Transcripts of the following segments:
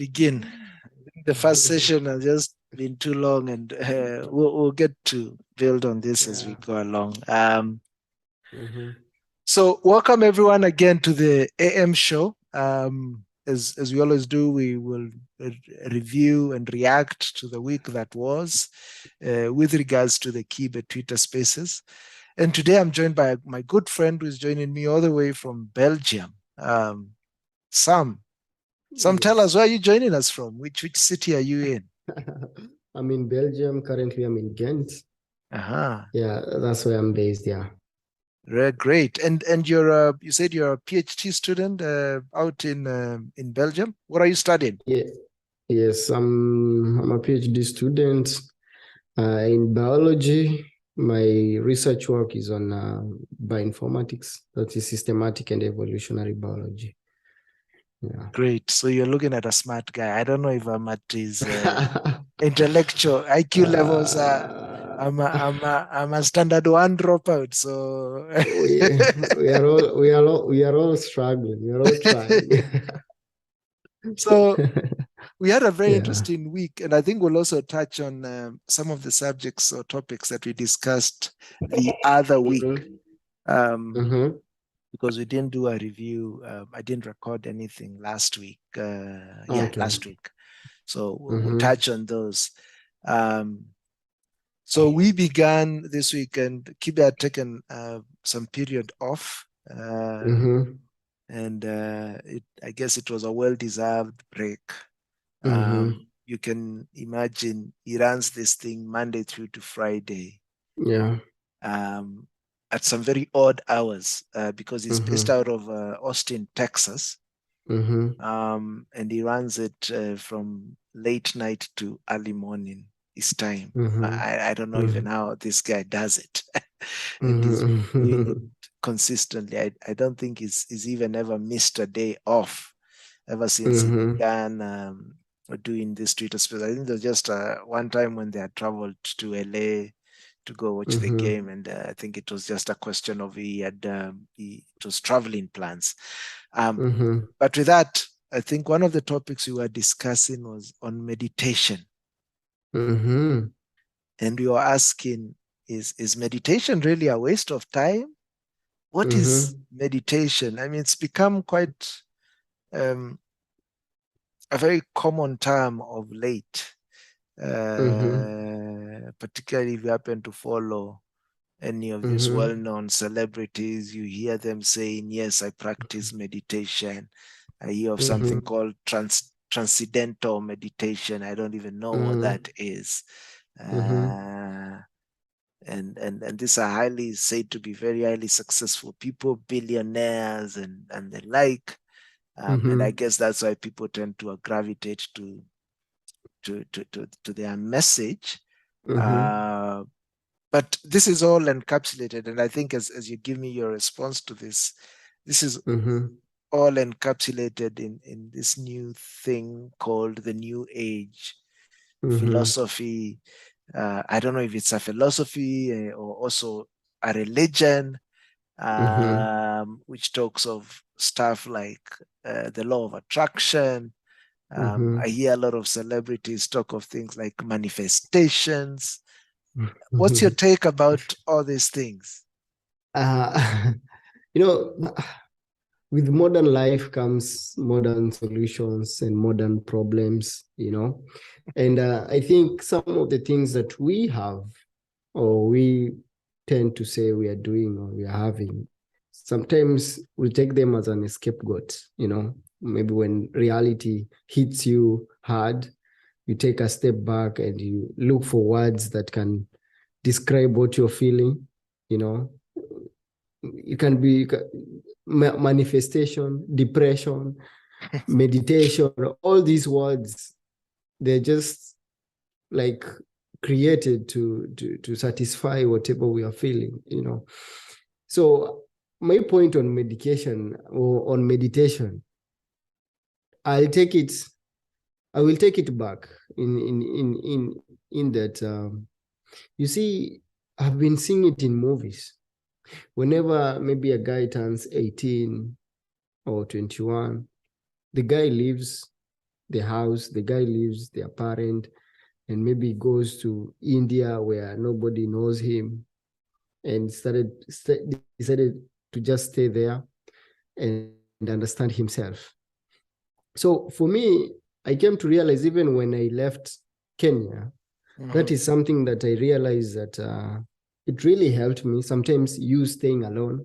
begin. The first session has just been too long, and we'll get to build on this as we go along. So welcome everyone again to the AM show. As we always do, we will review and react to the week that was with regards to the Kibe Twitter Spaces. And today I'm joined by my good friend who is joining me all the way from Belgium, Sam. Sam, tell us, where are you joining us from? Which city are you in? I'm in Belgium. Currently, I'm in Ghent. Uh-huh. Yeah, that's where I'm based, yeah. Great. And you're you said you're a PhD student out in Belgium. What are you studying? Yeah. Yes, I'm a PhD student in biology. My research work is on bioinformatics, that is systematic and evolutionary biology. Yeah. Great. So you're looking at a smart guy. I don't know if I'm at his intellectual IQ levels. I'm a standard one dropout. So we are all struggling. We are all trying. So we had a very interesting week, and I think we'll also touch on some of the subjects or topics that we discussed the other week. Because we didn't do a review. I didn't record anything last week. Last week. So we'll touch on those. So we began this week, and Kibe had taken some period off. And I guess it was a well-deserved break. You can imagine he runs this thing Monday through to Friday. Yeah. At some very odd hours because it's based out of Austin, Texas. And he runs it from late night to early morning his time. I don't know even how this guy does it. And he's doing it consistently. I don't think he's even ever missed a day off ever since he began doing this Twitter space. I think there's just one time when they had traveled to LA to go watch the game, and I think it was just a question of it was traveling plans. But with that, I think one of the topics we were discussing was on meditation. And we were asking, is meditation really a waste of time? What is meditation? I mean, it's become quite a very common term of late. Particularly if you happen to follow any of these well-known celebrities, you hear them saying, yes, I practice meditation. I hear of something called transcendental meditation. I don't even know what that is. And these are highly said to be very highly successful people, billionaires and the like. And I guess that's why people tend to gravitate to their message. But this is all encapsulated, and I think as you give me your response to this is all encapsulated in this new thing called the New Age philosophy. I don't know if it's a philosophy or also a religion, which talks of stuff like the law of attraction. I hear a lot of celebrities talk of things like manifestations. What's your take about all these things? With modern life comes modern solutions and modern problems, and I think some of the things that we have or we tend to say we are doing or we are having, sometimes we take them as an scapegoat. Maybe when reality hits you hard, you take a step back and you look for words that can describe what you're feeling. It can be manifestation, depression, meditation, all these words, they're just like created to satisfy whatever we are feeling, So my point on medication or on meditation, I will take it back in that you see, I've been seeing it in movies. Whenever maybe a guy turns 18 or 21, the guy leaves the house, the guy leaves their parent, and maybe goes to India where nobody knows him, and decided to just stay there and understand himself. So for me, I came to realize, even when I left Kenya, that is something that I realized that it really helped me. Sometimes you staying alone,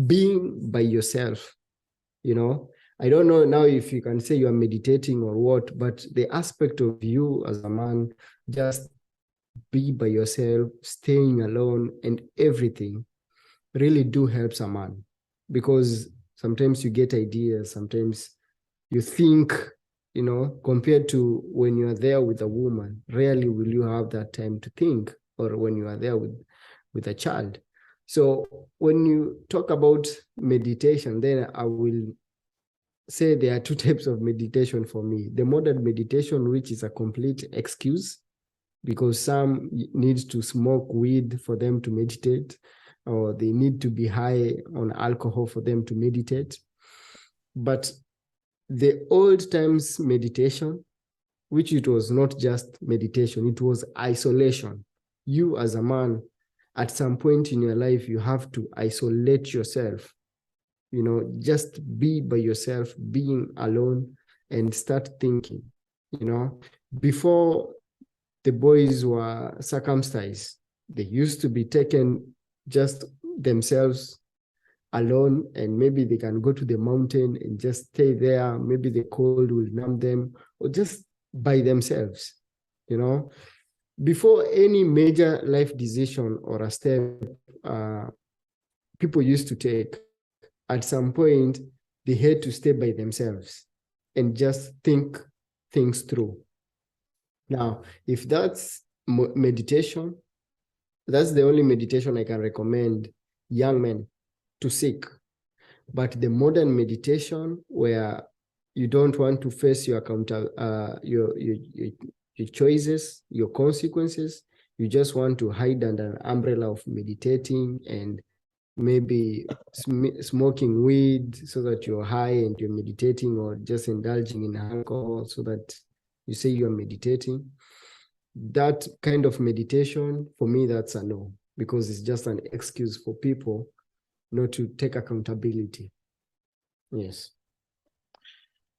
being by yourself, I don't know now if you can say you are meditating or what, but the aspect of you as a man, just be by yourself, staying alone and everything, really do helps a man, because sometimes you get ideas, sometimes you think, compared to when you are there with a woman, rarely will you have that time to think, or when you are there with a child. So when you talk about meditation, then I will say there are two types of meditation for me. The modern meditation, which is a complete excuse, because some need to smoke weed for them to meditate, or they need to be high on alcohol for them to meditate. But the old times meditation, which it was not just meditation, it was isolation. You as a man, at some point in your life, you have to isolate yourself, just be by yourself, being alone, and start thinking. Before the boys were circumcised, they used to be taken just themselves alone, and maybe they can go to the mountain and just stay there. Maybe the cold will numb them, or just by themselves. Before any major life decision or a step people used to take, at some point they had to stay by themselves and just think things through. Now, if that's meditation, that's the only meditation I can recommend young men to seek. But the modern meditation, where you don't want to face your choices, your consequences, you just want to hide under an umbrella of meditating and maybe smoking weed so that you're high and you're meditating, or just indulging in alcohol so that you say you're meditating. That kind of meditation, for me, that's a no, because it's just an excuse for people not to take accountability. Yes.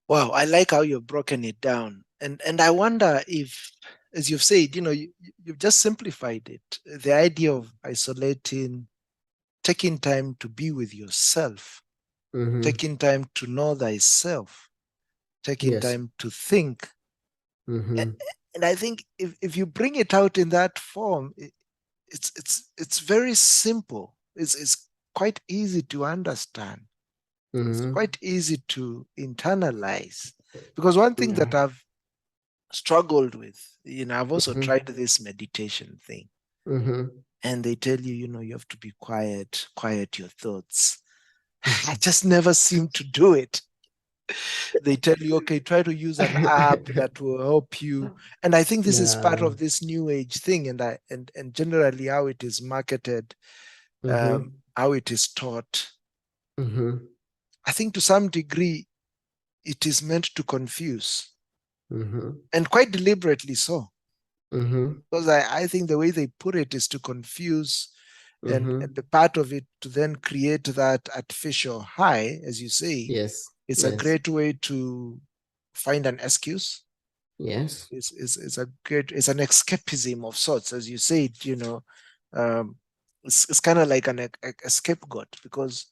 Wow, I like how you've broken it down. And I wonder if, as you've said, you've just simplified it. The idea of isolating, taking time to be with yourself, taking time to know thyself, taking time to think. And I think if you bring it out in that form, it's very simple. It's quite easy to understand. It's quite easy to internalize. Because one thing that I've struggled with, I've also tried this meditation thing. And they tell you, you have to be quiet your thoughts. I just never seem to do it. They tell you, okay, try to use an app that will help you. And I think this is part of this new age thing, and generally how it is marketed, how it is taught. I think to some degree it is meant to confuse, and quite deliberately so. Because I think the way they put it is to confuse, and the part of it to then create that artificial high, as you say. Yes. It's a great way to find an excuse. Yes. It's an escapism of sorts, as you said. It's kind of like a scapegoat, because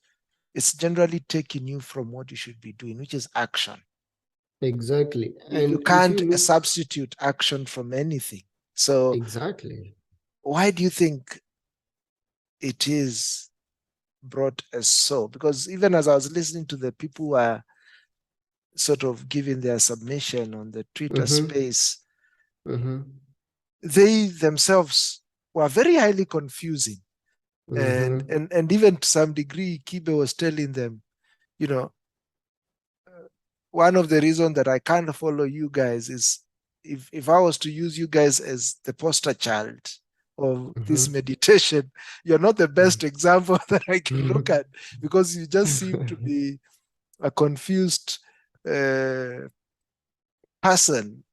it's generally taking you from what you should be doing, which is action. Exactly. And you can't substitute action from anything. So exactly, why do you think it is brought as so? Because even as I was listening to the people who are sort of giving their submission on the Twitter space, they themselves were very highly confusing. And even to some degree, Kibe was telling them, one of the reasons that I can't follow you guys is if I was to use you guys as the poster child of this meditation, you're not the best example that I can look at, because you just seem to be a confused person,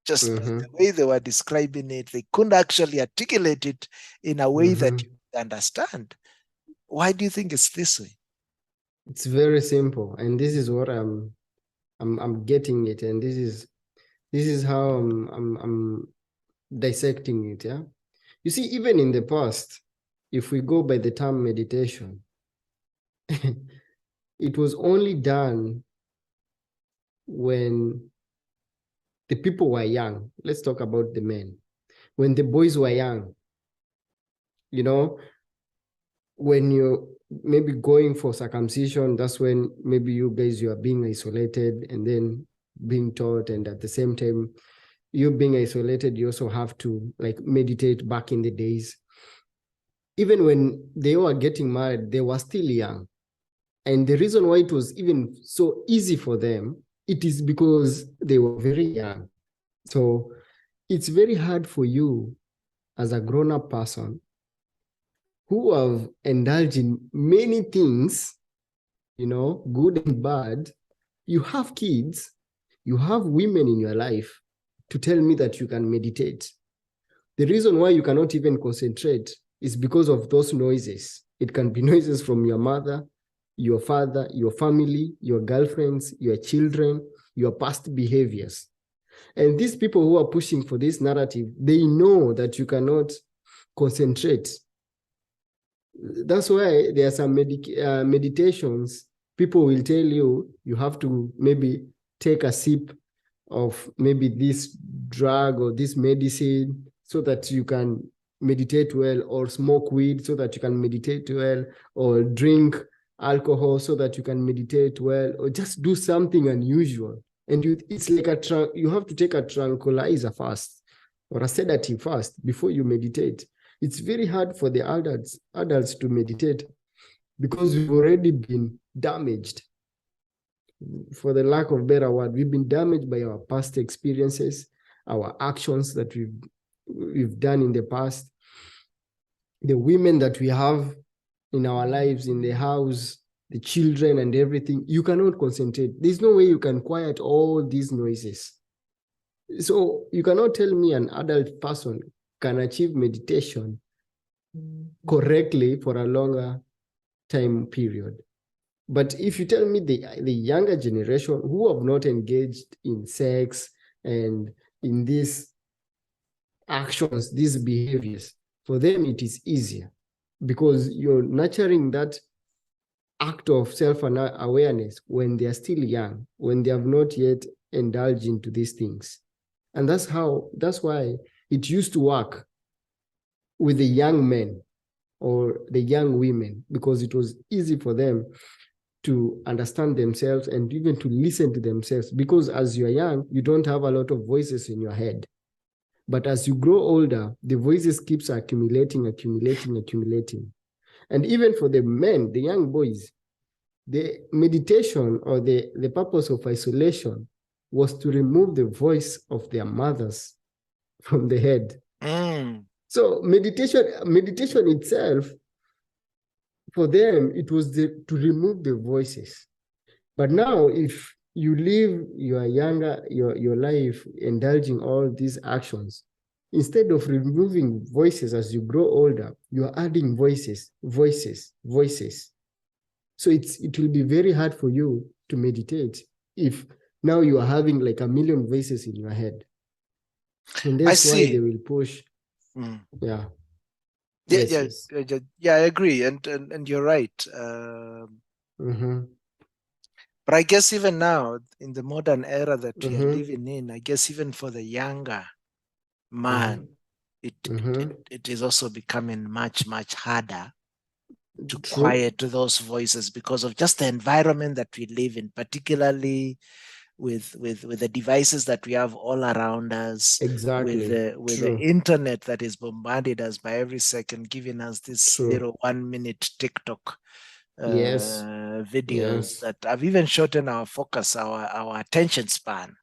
just by the way they were describing it, they couldn't actually articulate it in a way that you understand. Why do you think it's this way? It's very simple, and this is what I'm getting it, and this is how I'm dissecting it. Yeah, you see, even in the past, if we go by the term meditation, it was only done when the people were young. Let's talk about the men. When the boys were young, you know, when you're maybe going for circumcision, that's when maybe you guys, you are being isolated and then being taught. And at the same time, you being isolated, you also have to like meditate back in the days. Even when they were getting married, they were still young. And the reason why it was even so easy for them, it is because they were very young. So it's very hard for you as a grown-up person who have indulged in many things, good and bad. You have kids, you have women in your life, to tell me that you can meditate. The reason why you cannot even concentrate is because of those noises. It can be noises from your mother, your father, your family, your girlfriends, your children, your past behaviors. And these people who are pushing for this narrative, they know that you cannot concentrate. That's why there are some meditations. People will tell you, you have to maybe take a sip of maybe this drug or this medicine so that you can meditate well, or smoke weed so that you can meditate well, or drink alcohol so that you can meditate well, or just do something unusual. And it's like you have to take a tranquilizer first, or a sedative first, before you meditate. It's very hard for the adults to meditate because we've already been damaged. For the lack of better word, we've been damaged by our past experiences, our actions that we've done in the past, the women that we have in our lives, in the house, the children and everything. You cannot concentrate. There's no way you can quiet all these noises. So you cannot tell me an adult person can achieve meditation correctly for a longer time period. But if you tell me the younger generation who have not engaged in sex and in these actions, these behaviors, for them it is easier because you're nurturing that act of self-awareness when they are still young, when they have not yet indulged into these things. And that's why it used to work with the young men or the young women, because it was easy for them to understand themselves and even to listen to themselves. Because as you're young, you don't have a lot of voices in your head. But as you grow older, the voices keeps accumulating. And even for the men, the young boys, the meditation or the purpose of isolation was to remove the voice of their mothers from the head. So meditation itself, for them, it was to remove the voices. But now, if you live your life indulging all these actions, instead of removing voices as you grow older, you are adding voices. So it will be very hard for you to meditate if now you are having like a million voices in your head. And that's why they will push. Yeah. Yeah, I agree, and you're right. But I guess even now, in the modern era that we are living in, I guess even for the younger man, it is also becoming much, much harder to quiet those voices because of just the environment that we live in, particularly with the devices that we have all around us, exactly, with the internet that is bombarded us by every second, giving us this little 1 minute TikTok videos that have even shortened our focus, our attention span.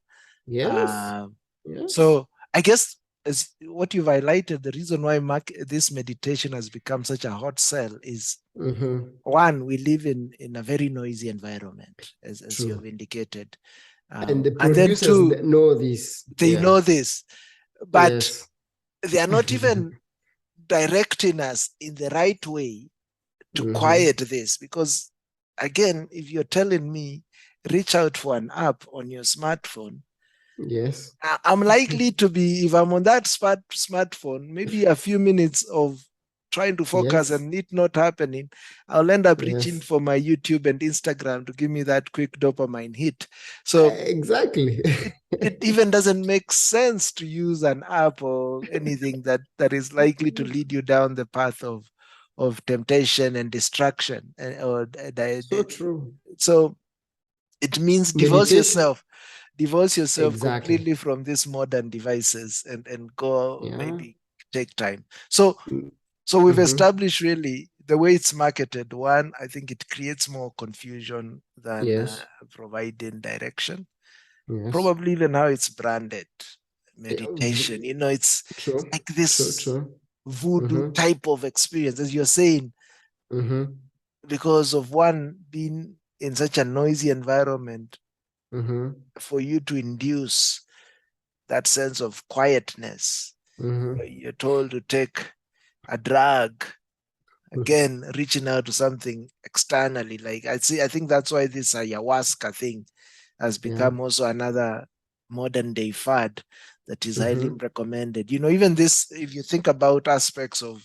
So I guess, as what you've highlighted, the reason why this meditation has become such a hot sell is one, we live in a very noisy environment, as you have indicated. And the And then producers two, know this. they know this, but Yes. they are not even directing us in the right way to Mm-hmm. quiet this. Because again, if you're telling me reach out for an app on your smartphone, Yes. I'm likely to be, if I'm on that smartphone, maybe a few minutes of trying to focus Yes. and it not happening, I'll end up reaching Yes. for my YouTube and Instagram to give me that quick dopamine hit. So Exactly. it even doesn't make sense to use an app or anything that is likely to lead you down the path of temptation and distraction. So true. So it means Meditation. divorce yourself Exactly. completely from these modern devices and go Yeah. maybe take time. So we've Mm-hmm. established really the way it's marketed. One, I think it creates more confusion than Yes. providing direction. Yes. Probably even how it's branded, Yeah, meditation. It's true. like True. this True. voodoo Mm-hmm. type of experience, as you're saying, Mm-hmm. because of one being in such a noisy environment, Mm-hmm. for you to induce that sense of quietness. Mm-hmm. You're told to take a drug, again, reaching out to something externally. Like I think that's why this ayahuasca thing has Yeah. become also another modern day fad that is highly Mm-hmm. recommended. Even this, if you think about aspects of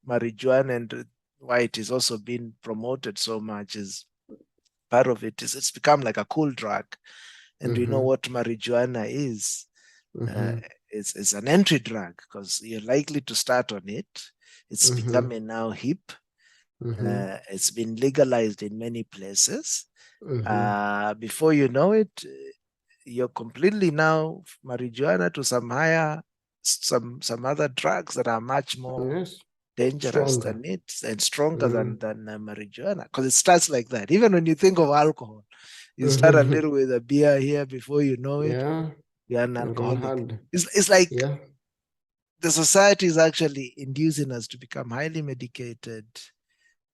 marijuana and why it is also being promoted so much, is part of it is it's become like a cool drug. And we know Mm-hmm. what marijuana is. Uh, Mm-hmm. it's an entry drug because you're likely to start on it. It's Mm-hmm. becoming now hip. Mm-hmm. It's been legalized in many places. Mm-hmm. Before you know it, you're completely now marijuana to some other drugs that are much more Yes. dangerous Stronger. than it and stronger Mm. than marijuana, because it starts like that. Even when you think of alcohol, you start a Mm-hmm. little with a beer here, before you know it, Yeah. you're an You're on alcoholic. hard. It's like Yeah. the society is actually inducing us to become highly medicated.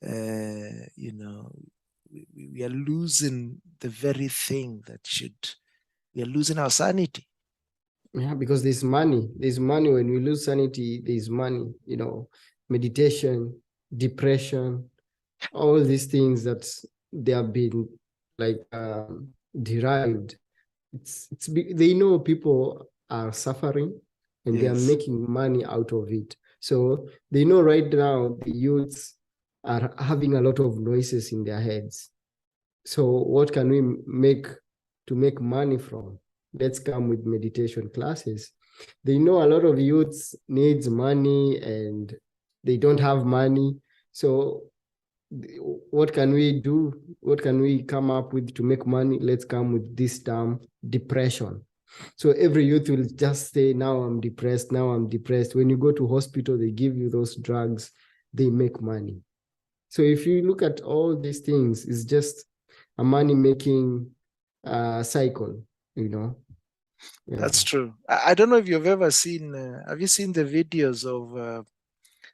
We are losing the very thing that should, we are losing our sanity. Yeah, because there's money. There's money. When we lose sanity, there's money. Meditation, depression, all these things that they have been like derived. They know people are suffering and they are Yes, making money out of it. So they know right now the youths are having a lot of noises in their heads. So what can we make to make money from? Let's come with meditation classes. They know a lot of youths needs money and they don't have money. So what can we do? What can we come up with to make money? Let's come with this term, depression. So every youth will just say, now I'm depressed, now I'm depressed. When you go to hospital, they give you those drugs, they make money. So if you look at all these things, it's just a money making cycle, you know. Yeah. that's true. I don't know if you've ever seen, have you seen the videos of,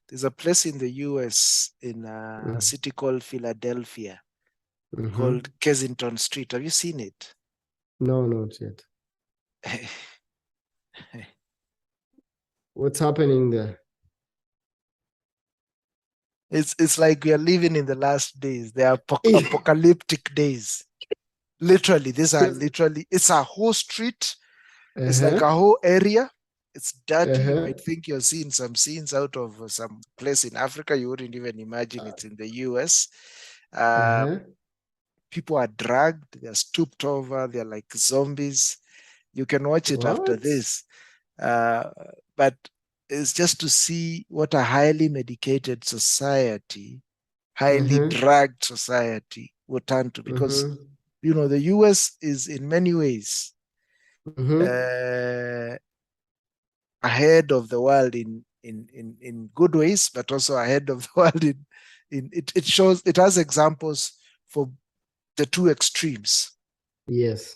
there's a place in the US in a Mm-hmm. city called Philadelphia Mm-hmm. called Kensington Street. Have you seen it? No, not yet. What's happening there? It's like we are living in the last days. They are apocalyptic days. Literally, these are Because literally, it's a whole street. It's like uh-huh, a whole area. It's dirty. You uh-huh, might think you're seeing some scenes out of some place in Africa. You wouldn't even imagine it's in the US. Uh, uh-huh. People are dragged, they're stooped over, they're like zombies. You can watch it after What? this. Uh, but it's just to see what a highly medicated society, highly Uh-huh, dragged society will turn to. Because, uh-huh, the US is in many ways uh-huh. uh, ahead of the world in good ways, but also ahead of the world in it shows, it has examples for the two extremes. Yes.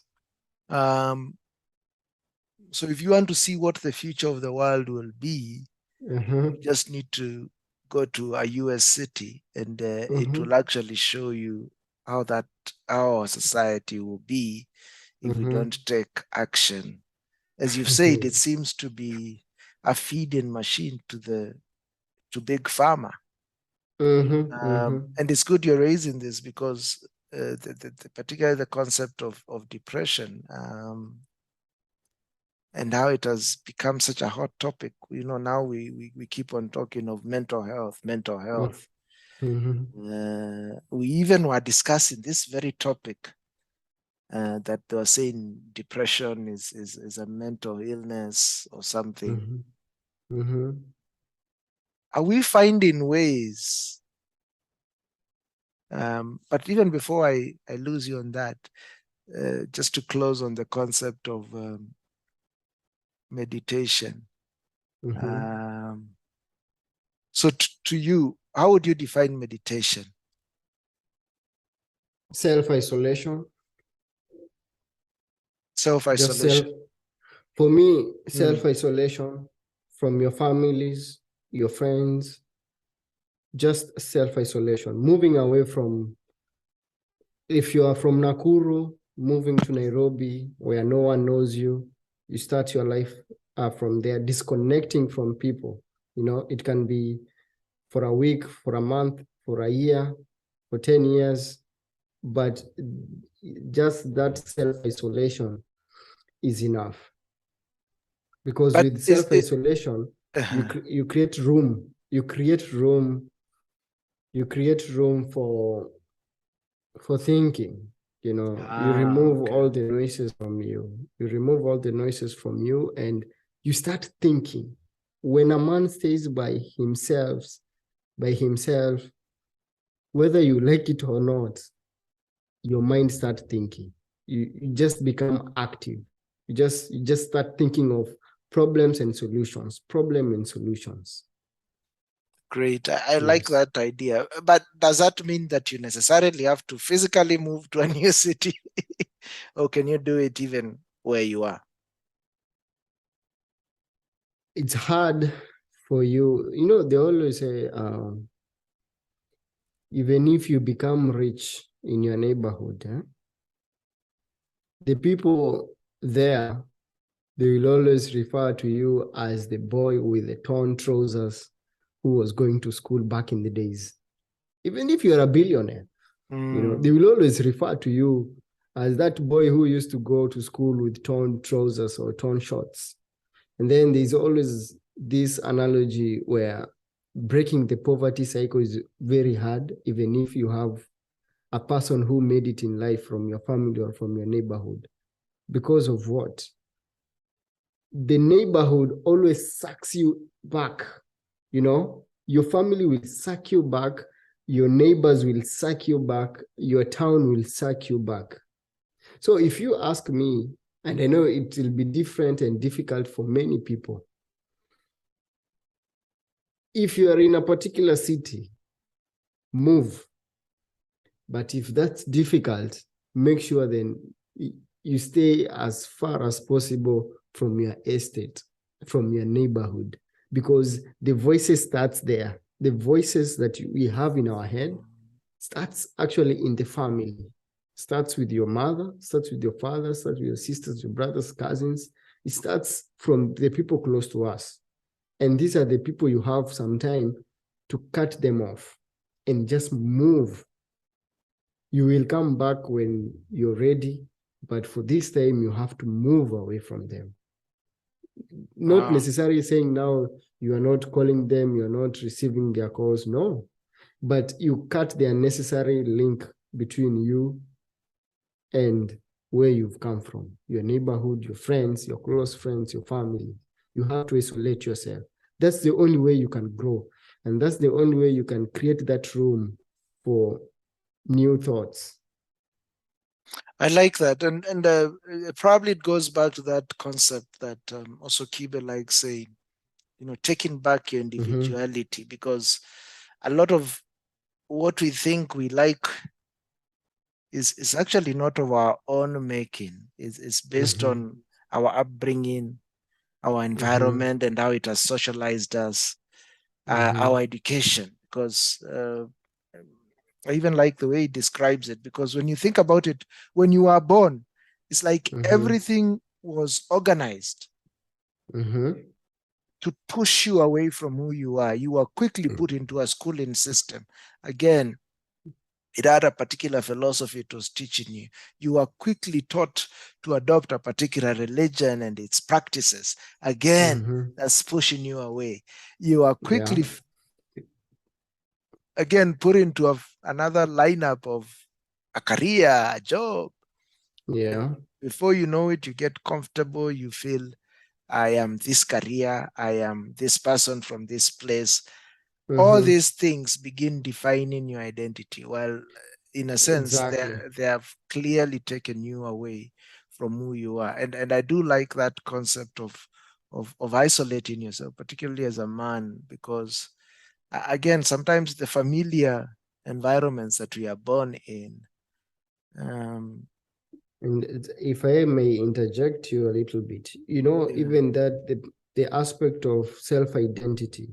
Um, so if you want to see what the future of the world will be, Uh-huh, you just need to go to a US city, and it uh-huh. will actually show you how our society will be if we don't take action. As you've said, it seems to be a feeding machine to big pharma. And it's good you're raising this because particularly the concept of depression and how it has become such a hot topic. Now we keep on talking of mental health. We even were discussing this very topic that they were saying depression is a mental illness or something. Are we finding ways? But even before I lose you on that, just to close on the concept of meditation. So to you, how would you define meditation? Self-isolation. Self-isolation. For me, self-isolation from your families, your friends, just self-isolation, moving away from, if you are from Nakuru, moving to Nairobi, where no one knows you, you start your life from there, disconnecting from people. It can be for a week, for a month, for a year, for 10 years, but just that self-isolation is enough. Because with self-isolation, you create room. You create room for thinking. You remove all the noises from you. You remove all the noises from you, and you start thinking. When a man stays by himself, whether you like it or not, your mind starts thinking. You just become active. You just start thinking of problems and solutions. Great. I like that idea. But does that mean that you necessarily have to physically move to a new city? Or can you do it even where you are? It's hard for you. They always say, even if you become rich in your neighborhood, the people there, they will always refer to you as the boy with the torn trousers who was going to school back in the days. Even if you're a billionaire, they will always refer to you as that boy who used to go to school with torn trousers or torn shorts. And then there's always this analogy where breaking the poverty cycle is very hard, even if you have a person who made it in life from your family or from your neighborhood. Because of what? The neighborhood always sucks you back. Your family will suck you back. Your neighbors will suck you back. Your town will suck you back. So if you ask me, and I know it will be different and difficult for many people, if you are in a particular city, move. But if that's difficult, make sure then you stay as far as possible from your estate, from your neighborhood, because the voices starts there. The voices that we have in our head starts actually in the family. Starts with your mother, starts with your father, starts with your sisters, your brothers, cousins. It starts from the people close to us. And these are the people you have some time to cut them off and just move. You will come back when you're ready, but for this time, you have to move away from them. Not necessarily saying now you are not calling them, you're not receiving their calls, no. But you cut the unnecessary link between you and where you've come from, your neighborhood, your friends, your close friends, your family. You have to isolate yourself. That's the only way you can grow. And that's the only way you can create that room for new thoughts. I like that. And probably it goes back to that concept that also Kibe likes saying, taking back your individuality, because a lot of what we think we like is actually not of our own making. It's based on our upbringing, our environment, and how it has socialized us, our education. Because I even like the way he describes it, because when you think about it, when you are born, It's like everything was organized to push you away from who you are. You were quickly put into a schooling system. Again, it had a particular philosophy it was teaching you. You are quickly taught to adopt a particular religion and its practices. Again, that's pushing you away. You are quickly, again, put into another lineup of a career, a job. Yeah. And before you know it, you get comfortable. You feel, I am this career. I am this person from this place. All these things begin defining your identity. Well, in a sense, they have clearly taken you away from who you are. And I do like that concept of isolating yourself, particularly as a man, because again, sometimes the familiar environments that we are born in. And if I may interject you a little bit, even that the aspect of self-identity,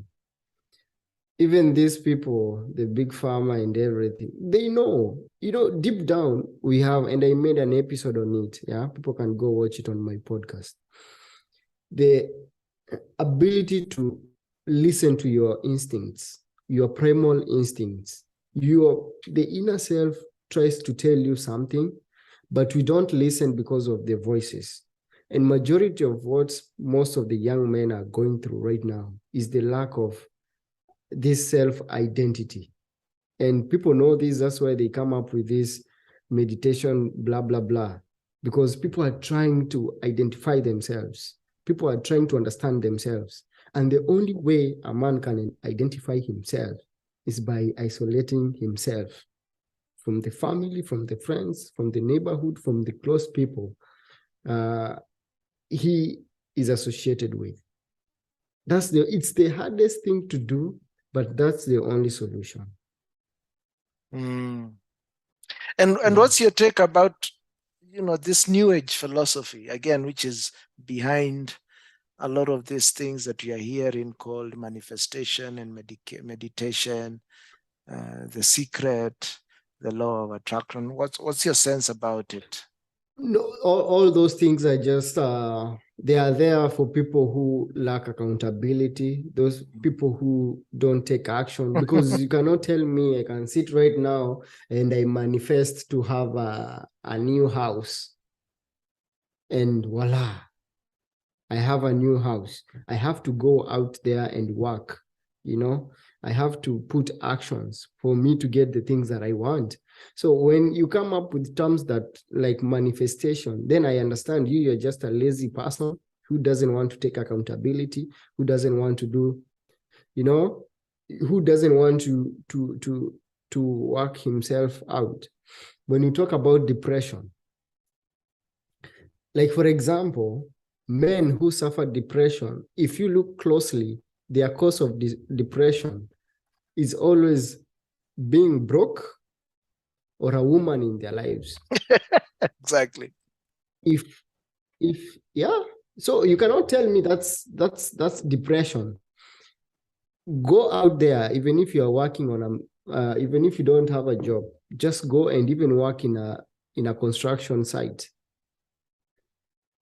even these people, the big pharma and everything, they know, deep down we have, and I made an episode on it. Yeah, people can go watch it on my podcast. The ability to listen to your instincts, your primal instincts, the inner self tries to tell you something, but we don't listen because of the voices. And majority of what most of the young men are going through right now is the lack of this self-identity. And people know this, that's why they come up with this meditation, blah, blah, blah, because people are trying to identify themselves. People are trying to understand themselves. And the only way a man can identify himself is by isolating himself from the family, from the friends, from the neighborhood, from the close people he is associated with. It's the hardest thing to do, but that's the only solution. And what's your take about, this new age philosophy, again, which is behind a lot of these things that you are hearing called manifestation and meditation, the secret, the law of attraction? What's your sense about it? No, all those things are just they are there for people who lack accountability, those people who don't take action, because you cannot tell me I can sit right now and I manifest to have a new house and voila, I have a new house. I have to go out there and work, I have to put actions for me to get the things that I want. So when you come up with terms that like manifestation, then I understand you're just a lazy person who doesn't want to take accountability, who doesn't want to do, who doesn't want to work himself out. When you talk about depression, like for example, men who suffer depression, if you look closely, their cause of depression is always being broke or a woman in their lives. Exactly. If yeah, so you cannot tell me that's depression. Go out there, even if you are working on even if you don't have a job, just go and even work in a construction site.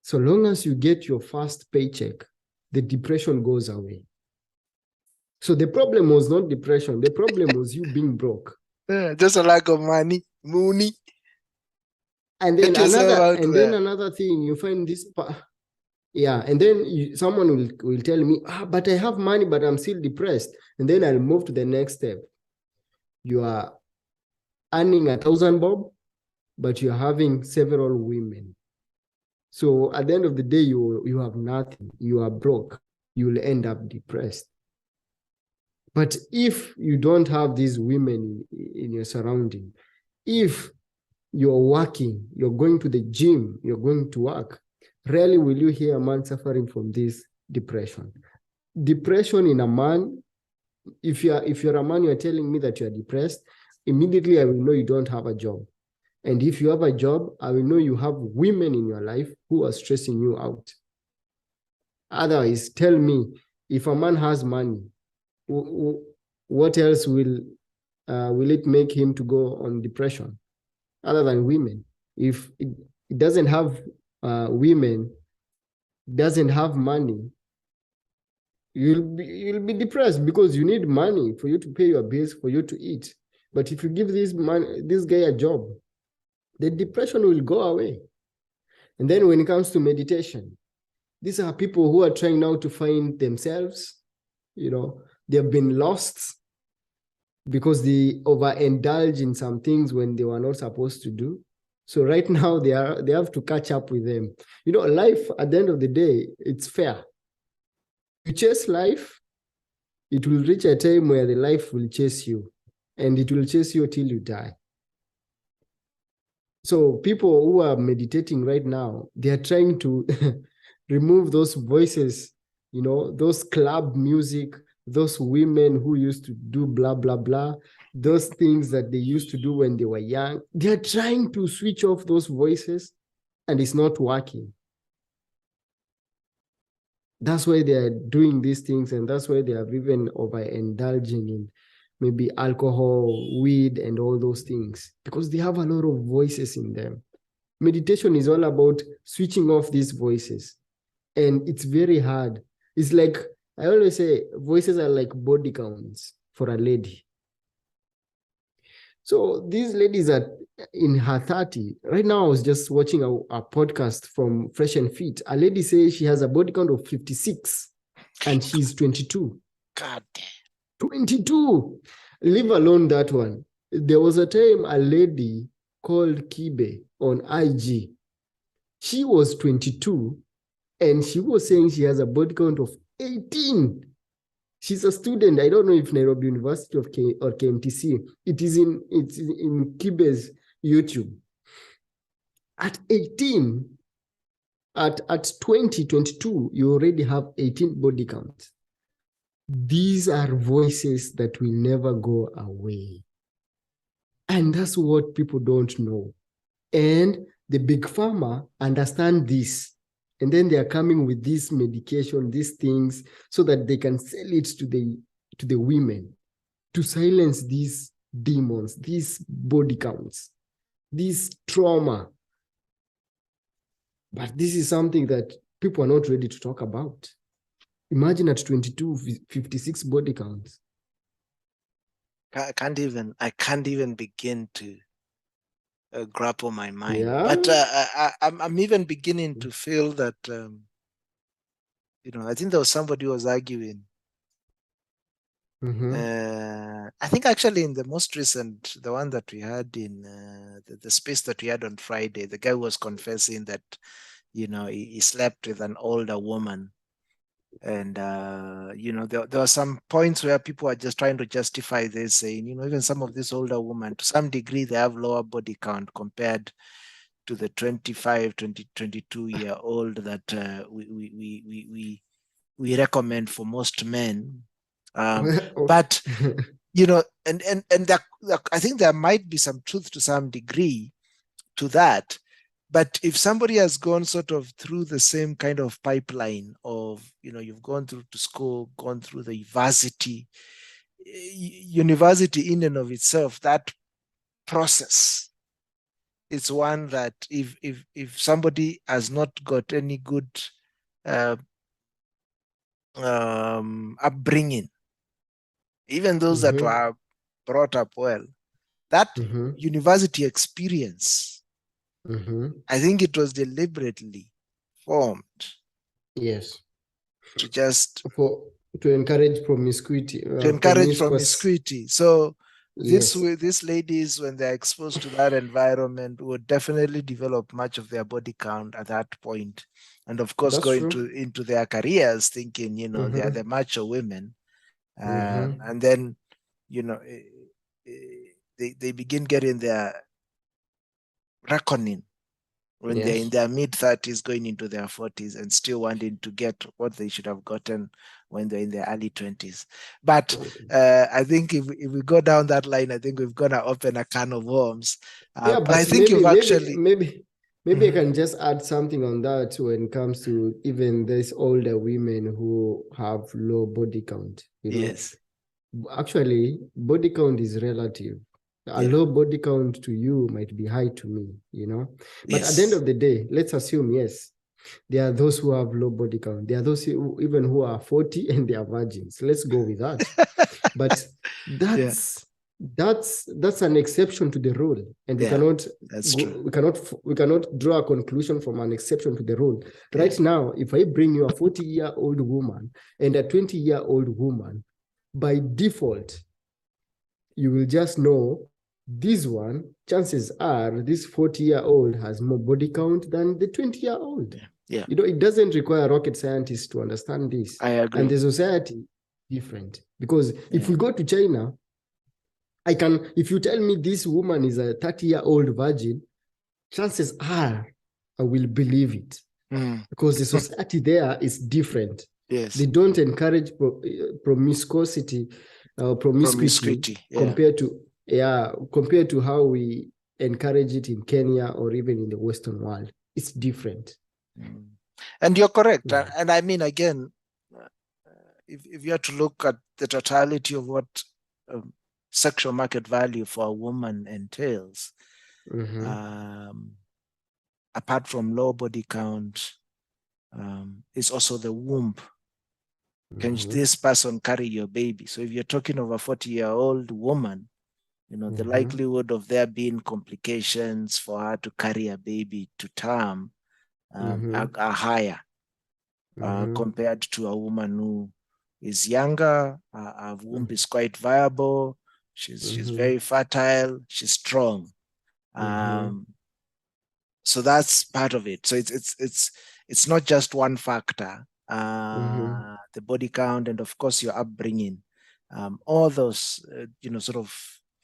So long as you get your first paycheck, the depression goes away. So the problem was not depression. The problem was you being broke. Just a lack of money. And then another thing, you find this, and then someone will tell me, but I have money, but I'm still depressed. And then I'll move to the next step. You are earning 1,000 bob, but you're having several women. So at the end of the day, you have nothing. You are broke. You will end up depressed. But if you don't have these women in your surrounding, if you're working, you're going to the gym, you're going to work, rarely will you hear a man suffering from this depression. Depression in a man, if you're a man, you're telling me that you're depressed, immediately I will know you don't have a job. And if you have a job, I will know you have women in your life who are stressing you out. Otherwise, tell me, if a man has money, what else will it make him to go on depression other than women? If it doesn't have women, doesn't have money, you'll be depressed because you need money for you to pay your bills, for you to eat. But if you give this guy a job, the depression will go away. And then when it comes to meditation, these are people who are trying now to find themselves. They have been lost because they overindulge in some things when they were not supposed to do. So right now they have to catch up with them. Life at the end of the day, it's fair. You chase life, it will reach a time where the life will chase you, and it will chase you till you die. So people who are meditating right now, they are trying to remove those voices, those club music, those women who used to do blah, blah, blah, those things that they used to do when they were young. They're trying to switch off those voices, and it's not working. That's why they are doing these things, and that's why they are even overindulging in maybe alcohol, weed, and all those things, because they have a lot of voices in them. Meditation is all about switching off these voices, and it's very hard. It's like, I always say, voices are like body counts for a lady. So these ladies are in her 30. Right now, I was just watching a podcast from Fresh and Fit. A lady says she has a body count of 56 and she's 22. God damn. 22. Leave alone that one. There was a time a lady called Kibe on IG. She was 22 and she was saying she has a body count of 18. She's a student. I don't know if Nairobi University or KMTC. It's in Kibe's YouTube. At 18, at 2022, you already have 18 body counts. These are voices that will never go away. And that's what people don't know. And the big pharma understand this. And then they are coming with this medication, these things, so that they can sell it to the women to silence these demons, these body counts, this trauma. But this is something that people are not ready to talk about. Imagine at 22, 56 body counts. I can't even begin to grapple my mind. Yeah. But I'm even beginning to feel that, I think there was somebody who was arguing. I think actually in the most recent, the one that we had in the space that we had on Friday, the guy was confessing that, he slept with an older woman. And, there were some points where people are just trying to justify this, saying, even some of these older women, to some degree, they have lower body count compared to the 25, 22-year-old that we recommend for most men. But, and I think there might be some truth to some degree to that. But if somebody has gone sort of through the same kind of pipeline of, you've gone through to school, gone through the university in and of itself, that process is one that if somebody has not got any good upbringing, even those that were brought up well, that university experience, I think it was deliberately formed. Yes. To encourage promiscuity. So these ladies, when they're exposed to that environment, would definitely develop much of their body count at that point. And of course, go into their careers thinking, they are the macho women. And then, they begin getting their reckoning when they're in their mid-30s going into their 40s and still wanting to get what they should have gotten when they're in their early 20s. But I think if we go down that line, I think we've got to open a can of worms. But I think maybe I can just add something on that when it comes to even these older women who have low body count. Yes. Actually, body count is relative. A low body count to you might be high to me, But at the end of the day, let's assume, yes, there are those who have low body count. There are those who are 40 and they are virgins. Let's go with that. But that's an exception to the rule, and we cannot draw a conclusion from an exception to the rule. Right now, if I bring you a 40-year-old woman and a 20-year-old woman, by default, you will just know this one, chances are this 40-year-old has more body count than the 20-year-old. Yeah. It doesn't require rocket scientists to understand this. I agree. And the society different. Because if we go to China, if you tell me this woman is a 30-year-old virgin, chances are I will believe it. Because the society there is different. Yes. They don't encourage promiscuity compared to how we encourage it in Kenya or even in the Western world. It's different. And you're correct. Yeah. And I mean, again, if you have to look at the totality of what sexual market value for a woman entails, apart from low body count, is also the womb. Can this person carry your baby? So if you're talking of a 40-year-old woman, the likelihood of there being complications for her to carry a baby to term are higher compared to a woman who is younger. Her womb is quite viable. She's very fertile. She's strong. So that's part of it. So it's not just one factor. The body count and of course your upbringing, all those sort of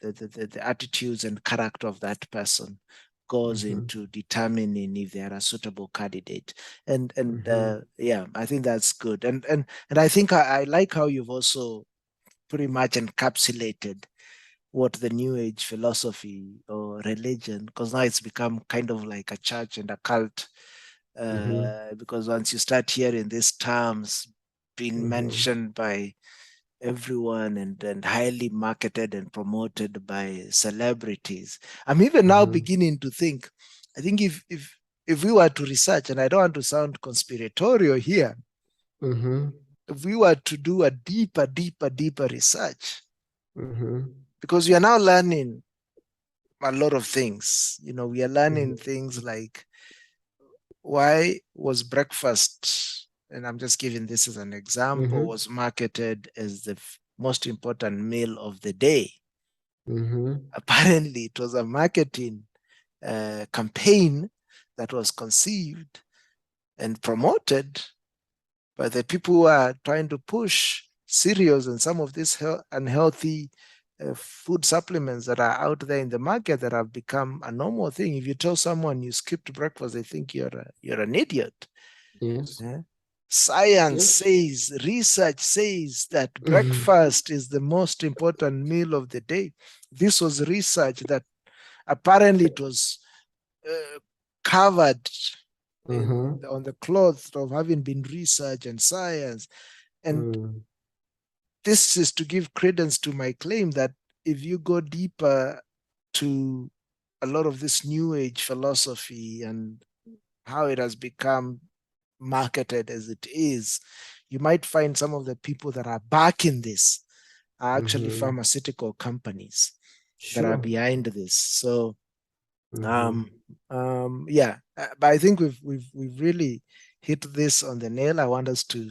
the attitudes and character of that person goes into determining if they are a suitable candidate. And I think that's good. And I think I like how you've also pretty much encapsulated what the New Age philosophy or religion, because now it's become kind of like a church and a cult. Because once you start hearing these terms being mentioned by everyone and highly marketed and promoted by celebrities, I'm even now beginning to think, I think if we were to research, and I don't want to sound conspiratorial here, if we were to do a deeper research, because we are now learning a lot of things. We are learning things like, why was breakfast, and I'm just giving this as an example, was marketed as the most important meal of the day? Apparently, it was a marketing campaign that was conceived and promoted by the people who are trying to push cereals and some of these unhealthy food supplements that are out there in the market that have become a normal thing. If you tell someone you skipped breakfast, they think you're an idiot. Yes. Yeah? Science says, research says that breakfast is the most important meal of the day. This was research that apparently it was covered on the cloth of having been research and science. And this is to give credence to my claim that if you go deeper to a lot of this New Age philosophy and how it has become marketed as it is, you might find some of the people that are backing this are actually pharmaceutical companies that are behind this. So, but I think we've really hit this on the nail. I want us to.